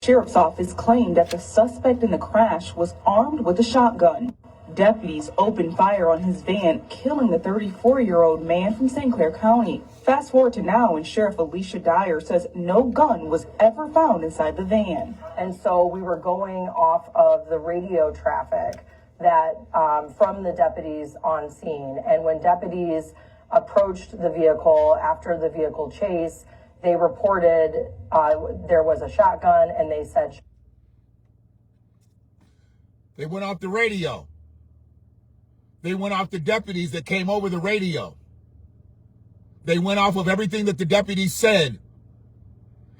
Sheriff's office claimed that the suspect in the crash was armed with a shotgun. Deputies opened fire on his van, killing the 34-year-old man from St. Clair County. Fast forward to now, and Sheriff Alicia Dyer says no gun was ever found inside the van. And so we were going off of the radio traffic that from the deputies on scene. And when deputies approached the vehicle after the vehicle chase, they reported there was a shotgun, and they said... They went off the radio. They went off the deputies that came over the radio. They went off of everything that the deputies said.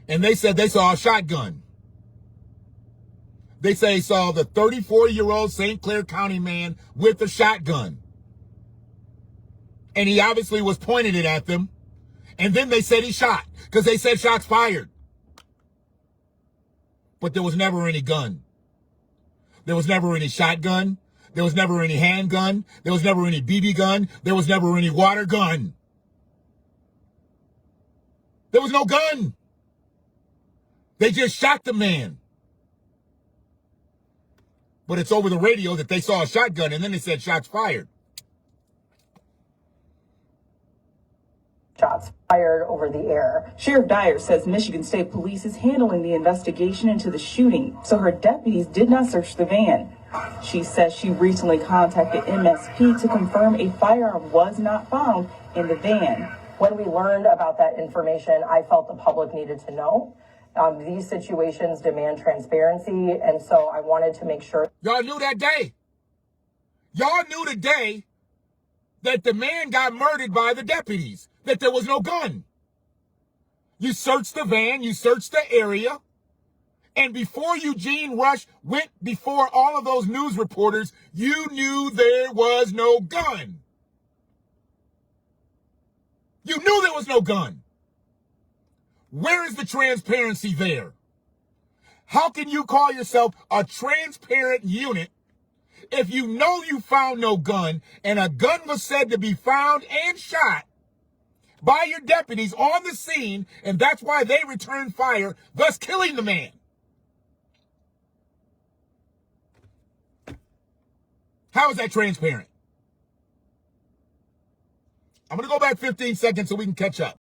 And they said they saw a shotgun. They say they saw the 34-year-old St. Clair County man with a shotgun. And he obviously was pointing it at them. And then they said he shot, because they said shots fired. But there was never any gun. There was never any shotgun. There was never any handgun. There was never any BB gun. There was never any water gun. There was no gun. They just shot the man. But it's over the radio that they saw a shotgun, and then they said shots fired. Shots fired over the air. Sheriff Dyer says Michigan State Police is handling the investigation into the shooting, so her deputies did not search the van. She says she recently contacted MSP to confirm a firearm was not found in the van. When we learned about that information, I felt the public needed to know. These situations demand transparency, and so I wanted to make sure. Y'all knew that day. Y'all knew the day that the man got murdered by the deputies, that there was no gun. You searched the van, you searched the area, and before Eugene Rush went before all of those news reporters, you knew there was no gun. You knew there was no gun. Where is the transparency there? How can you call yourself a transparent unit if you know you found no gun and a gun was said to be found and shot by your deputies on the scene, and that's why they returned fire, thus killing the man? How is that transparent? I'm going to go back 15 seconds so we can catch up.